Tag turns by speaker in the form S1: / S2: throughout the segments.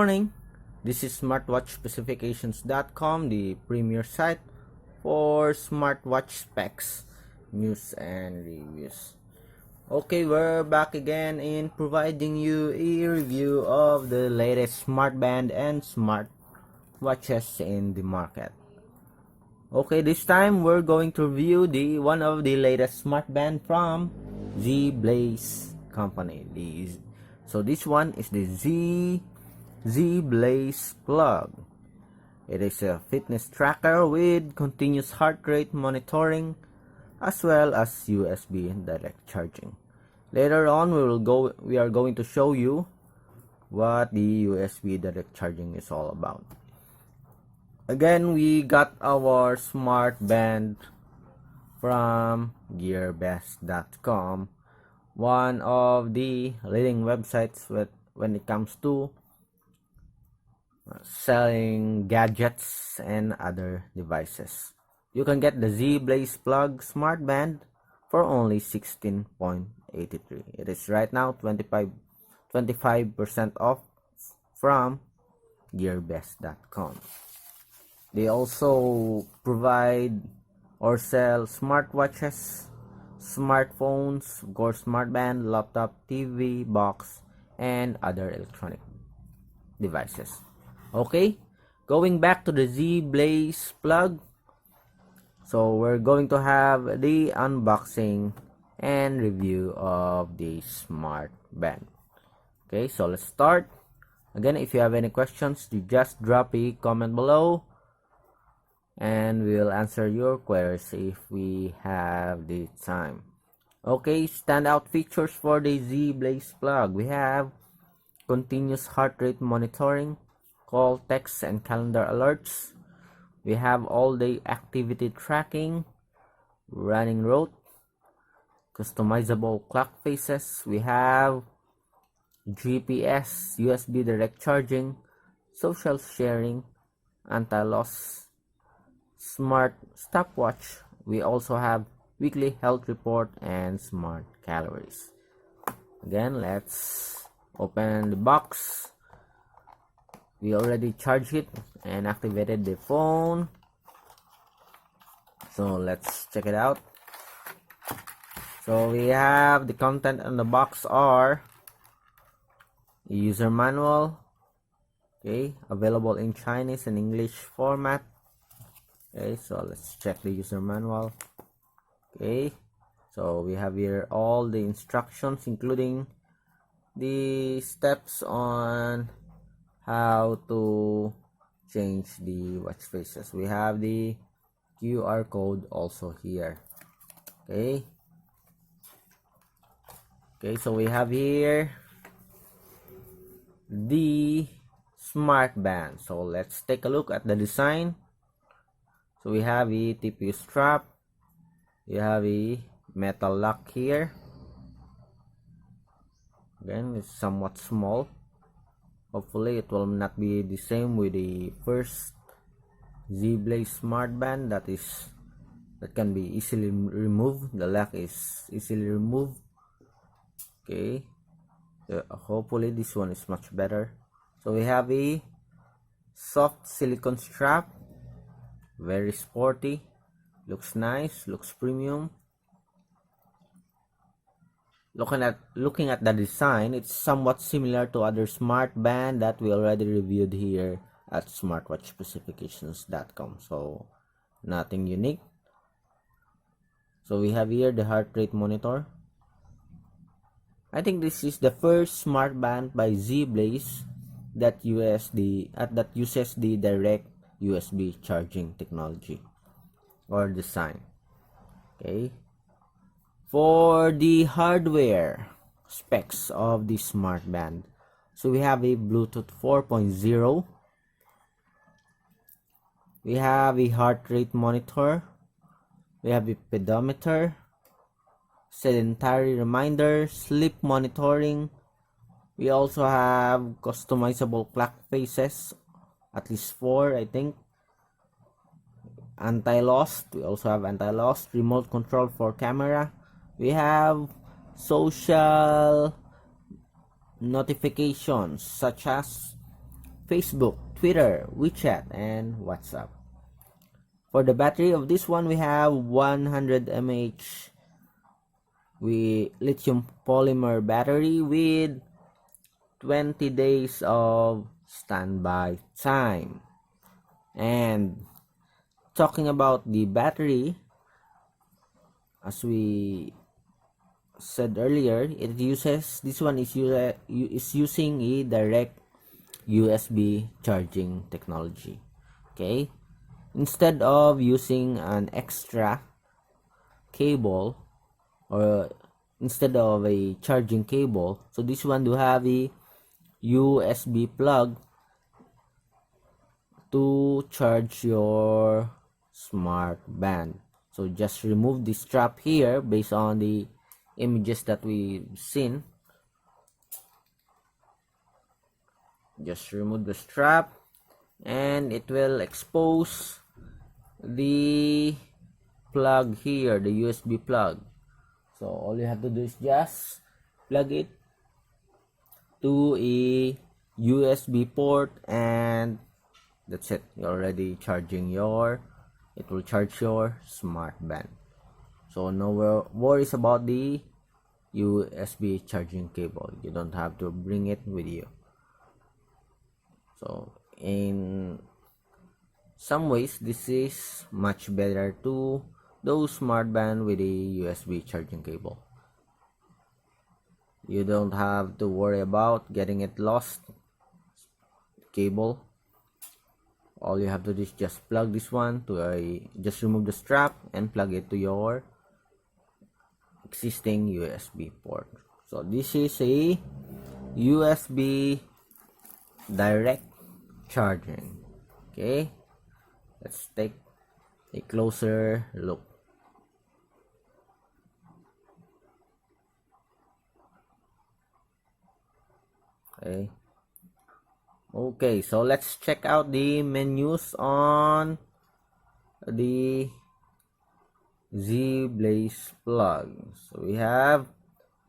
S1: morning. This is smartwatchspecifications.com, the premier site for smartwatch specs, news, and reviews. Okay, we're back again in providing you a review of the latest smartband and smartwatches in the market. Okay, this time we're going to review one of the latest smartband from Zeblaze company. So this one is the Zeblaze plug. It is a fitness tracker with continuous heart rate monitoring as well as USB direct charging. Later on we are going to show you what the USB direct charging is all about. Again, we got our Smartband from gearbest.com, one of the leading websites when it comes to selling gadgets and other devices. You can get the Zeblaze plug Smartband for only $16.83. It is right now 25% off from gearbest.com. They also provide or sell smartwatches, smartphones, of course, smartband, laptop, TV, box, and other electronic devices. Okay, going back to the Zeblaze plug. So we're going to have the unboxing and review of the Smartband. Okay, so let's start. Again, if you have any questions, you just drop a comment below and we'll answer your queries if we have the time. Okay, standout features for the Zeblaze plug. We have continuous heart rate monitoring, call, text, and calendar alerts. We have all-day activity tracking, running route, customizable clock faces. We have GPS, USB direct charging, social sharing, anti-loss, smart stopwatch. We also have weekly health report and smart calories. Again, let's open the box. We already charged it and activated the phone, so let's check it out. So we have the content on the box are a user manual, okay, available in Chinese and English format. Okay, so let's check the user manual. Okay, so we have here all the instructions, including the steps on how to change the watch faces. We have the QR code also here. Okay, so we have here the Smartband. So let's take a look at the design. So we have a TPU strap, we have a metal lock here. Again, it's somewhat small. Hopefully it will not be the same with the first Zeblaze Smartband that can be easily removed. The lock is easily removed. Okay, hopefully this one is much better. So we have a soft silicone strap, very sporty, looks nice, looks premium. Looking at the design, it's somewhat similar to other Smartband that we already reviewed here at smartwatchspecifications.com. So nothing unique. So we have here the heart rate monitor. I think this is the first Smartband by Zeblaze that uses the direct USB charging technology or design. Okay, for the hardware specs of the Smartband, so we have a Bluetooth 4.0, we have a heart rate monitor, we have a pedometer, sedentary reminder, sleep monitoring. We also have customizable clock faces, at least 4 I think. Anti-lost, we also have anti-lost, remote control for camera. We have social notifications such as Facebook, Twitter, WeChat, and WhatsApp. For the battery of this one, we have 100 mAh lithium polymer battery with 20 days of standby time. And talking about the battery, as we said earlier, this one is using a direct USB charging technology. Okay, instead of using an extra cable, or instead of a charging cable, so this one do have a USB plug to charge your Smartband. So just remove the strap here based on the images that we've seen. Just remove the strap and it will expose the plug here, the USB plug. So all you have to do is just plug it to a USB port and that's it. You're already charging it will charge your Smartband. So no worries about the USB charging cable. You don't have to bring it with you. So in some ways, this is much better to those Smartband with a USB charging cable. You don't have to worry about getting it lost cable. All you have to do is just plug this one to just remove the strap and plug it to your existing USB port. So this is a USB direct charging. Okay, let's take a closer look. Okay, so let's check out the menus on the Zeblaze plug. So we have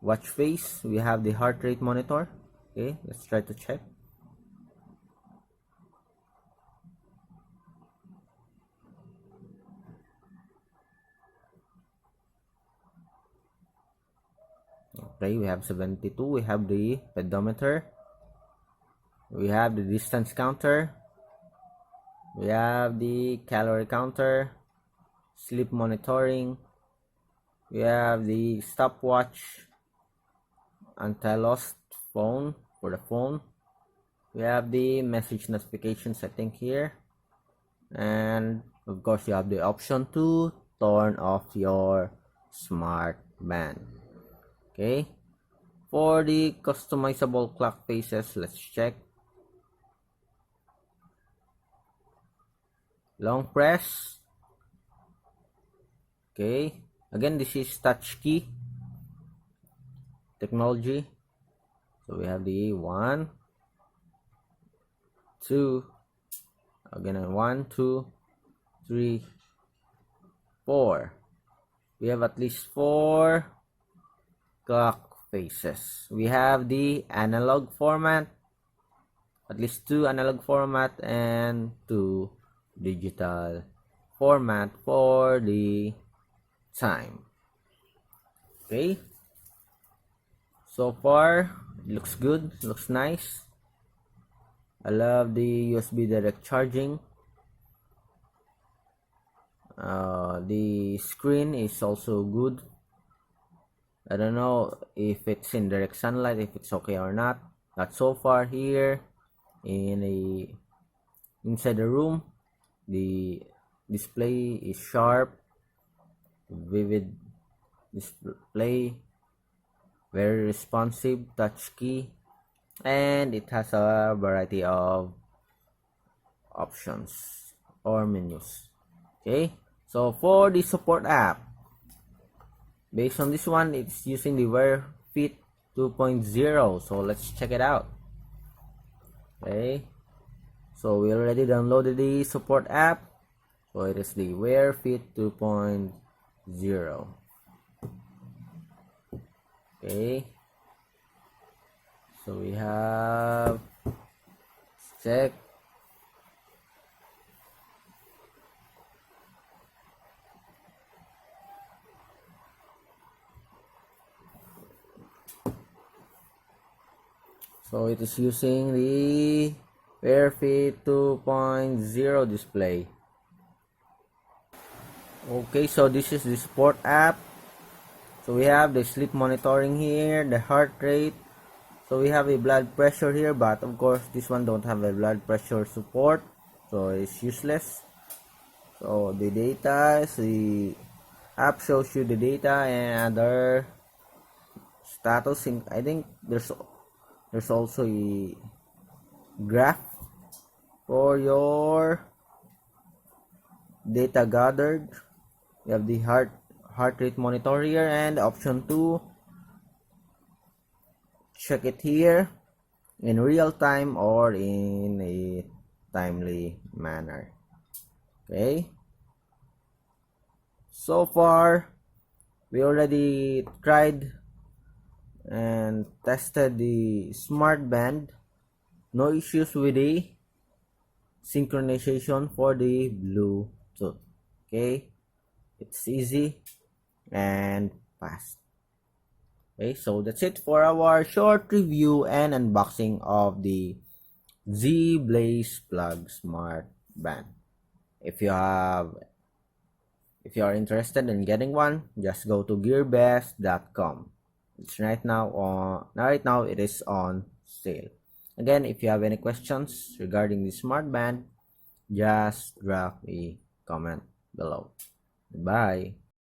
S1: watch face, we have the heart rate monitor. Okay, let's try to check. Okay, we have 72. We have the pedometer. We have the distance counter. We have the calorie counter, sleep monitoring. We have the stopwatch, anti-lost phone for the phone. We have the message notification setting here. And of course, you have the option to turn off your Smartband. Okay, for the customizable clock faces, let's check. Long press. Okay, again, this is touch key technology. So we have the 1, 2, again 1, 2, 3, 4. We have at least 4 clock faces. We have the analog format, at least 2 analog format and 2 digital format for the time. Okay, so far it looks good, looks nice. I love the USB direct charging. The screen is also good. I don't know if it's in direct sunlight, if it's okay or not. But so far here inside the room, the display is sharp, vivid display, very responsive touch key, and it has a variety of options or menus. Okay, so for the support app, based on this one, it's using the Wear Fit 2.0. So let's check it out. Okay, so we already downloaded the support app. So it is the Wear Fit 2.0. Okay, so we have check. So it is using the Fairfit 2.0 display. Okay, so this is the sport app. So we have the sleep monitoring here, the heart rate. So we have a blood pressure here, but of course this one don't have a blood pressure support, so it's useless. So the data is the app shows you the data and other status. I think there's also a graph for your data gathered. You have the heart rate monitor here, and option 2, check it here in real time or in a timely manner. Okay, so far we already tried and tested the Smartband. No issues with the synchronization for the Bluetooth. Okay, it's easy and fast. Okay, so that's it for our short review and unboxing of the Zeblaze plug smart band. If you are interested in getting one, just go to gearbest.com. It's right now it is on sale. Again, if you have any questions regarding the smart band, just drop a comment below. Bye.